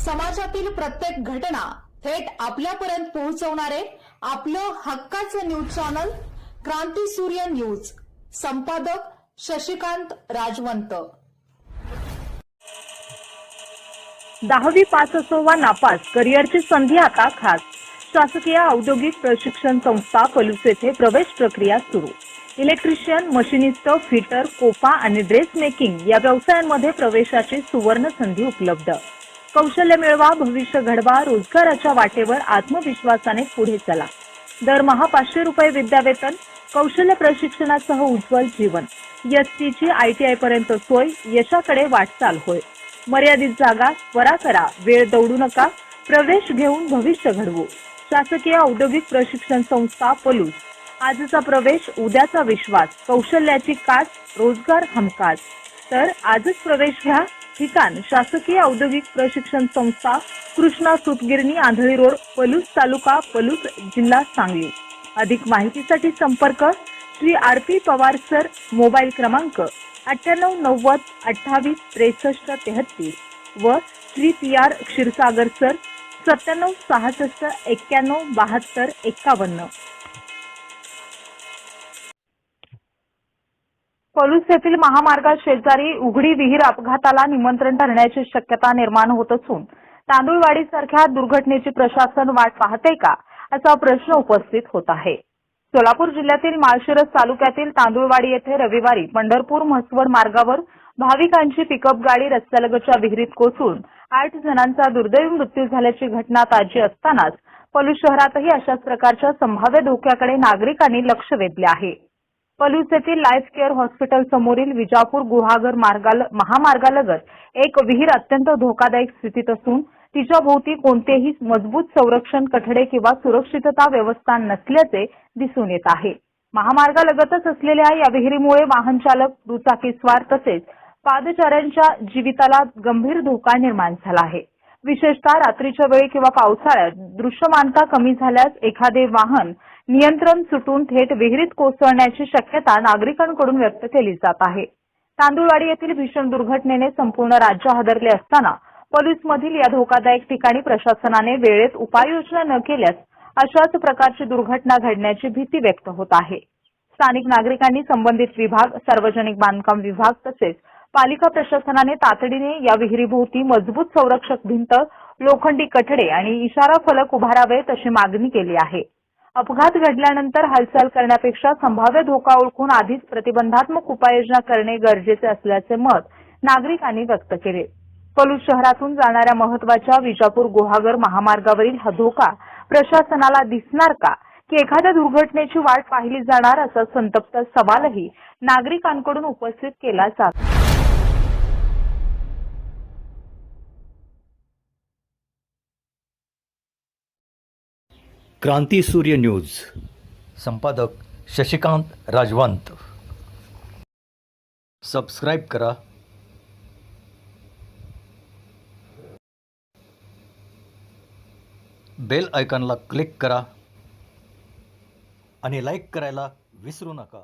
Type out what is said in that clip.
समाजातील प्रत्येक घटना थेट आपल्यापर्यंत पोहोचवणारे आपलं हक्काचं न्यूज चॅनल क्रांती सूर्य न्यूज। संपादक शशिकांत राजवंत। 10वी पास असो वा नापास, करिअरची संधी आता खास। शासकीय औद्योगिक प्रशिक्षण संस्था पलूस येथे प्रवेश प्रक्रिया सुरू। इलेक्ट्रिशियन, मशिनिस्ट, फिटर, कोपा आणि ड्रेस मेकिंग या व्यवसायांमध्ये प्रवेशाची सुवर्ण संधी उपलब्ध। कौशल्य मिळवा, भविष्य घडवा, रोजगाराच्या वाटेवर आत्मविश्वासाने पुढे चला। दरमहा 500 रुपये विद्यावेतन, कौशल्य प्रशिक्षणासह उज्ज्वल जीवन। एसटीची ITI पर्यंत सोय, यशाकडे वाटचाल होय। मर्यादित जागा, त्वरा करा, वेळ दौडू नका, प्रवेश घेऊन भविष्य घडवू। शासकीय औद्योगिक प्रशिक्षण संस्था पलूस। आजचा प्रवेश, उद्याचा विश्वास, कौशल्याची कास, रोजगार हमखास। तर आजच प्रवेश घ्या। ठिकाण शासकीय औद्योगिक प्रशिक्षण संस्था, कृष्णा सूतगिरणी, आंधळी रोड, पलूस तालुका, पलूस, जिल्हा सांगली। अधिक माहितीसाठी संपर्क Shri RP Pawar sir, mobile क्रमांक 9890 28 63 33 व श्री PR क्षीरसागर सर 97 66 91 72 51। पलूस येथील महामार्गा शेजारी उघडी विहीर अपघाताला निमंत्रण ठरण्याची शक्यता निर्माण होत असून तांदूळवाडी सारख्या दुर्घटनेची प्रशासन वाट पाहते का, असा प्रश्न उपस्थित होत आहे। सोलापूर जिल्ह्यातील माळशिरस तालुक्यातील तांदूळवाडी येथे रविवारी पंढरपूर म्हसवड मार्गावर भाविकांची पिकअप गाडी रस्त्यालगतच्या विहिरीत कोसळून 8 जणांचा दुर्दैवी मृत्यू झाल्याची घटना ताजी असतानाच पलूस शहरातही अशाच प्रकारच्या संभाव्य धोक्याकडे नागरिकांनी लक्ष वेधले आहे। पलूस येथील लाईफ केअर हॉस्पिटल समोरील विजापूर गुहागर महामार्गालगत एक विहीर अत्यंत धोकादायक स्थितीत असून तिच्या भोवती कोणतेही मजबूत संरक्षण कठडे किंवा सुरक्षितता व्यवस्था नसल्याचे दिसून येत आहे। महामार्गालगतच असलेल्या या विहिरीमुळे वाहन चालक, दुचाकीस्वार तसेच पादचाऱ्यांच्या जीविताला गंभीर धोका निर्माण झाला आहे। विशेषतः रात्रीच्या वेळी किंवा पावसाळ्यात दृश्यमानता कमी झाल्यास एखादे वाहन नियंत्रण सुटून थेट विहिरीत कोसळण्याची शक्यता नागरिकांकडून व्यक्त केली जात आहे। तांदूळवाडी येथील भीषण दुर्घटनेने संपूर्ण राज्य हादरले असताना पलूसमधील या धोकादायक ठिकाणी प्रशासनाने वेळेत उपाययोजना न केल्यास अशाच प्रकारची दुर्घटना घडण्याची भीती व्यक्त होत आहे। स्थानिक नागरिकांनी संबंधित विभाग, सार्वजनिक बांधकाम विभाग तसेच पालिका प्रशासनाने तातडीने या विहिरीभोवती मजबूत संरक्षक भिंत, लोखंडी कठडे आणि इशारा फलक उभारावेत अशी मागणी केली आहे। अपघात घडल्यानंतर हालचाल करण्यापेक्षा संभाव्य धोका ओळखून आधीच प्रतिबंधात्मक उपाययोजना करणे गरजेचे असल्याचे मत नागरिकांनी व्यक्त केले। पलूस शहरातून जाणाऱ्या महत्त्वाच्या विजापूर गुहागर महामार्गावरील हा धोका प्रशासनाला दिसणार का, की एखाद्या दुर्घटनेची वाट पाहिली जाणार, असा संतप्त सवालही नागरिकांकडून उपस्थित केला जातो। क्रांती सूर्य न्यूज। संपादक शशिकांत राजवंत। सबस्क्राइब करा, बेल आयकॉनला क्लिक करा आणि लाईक करायला विसरू नका।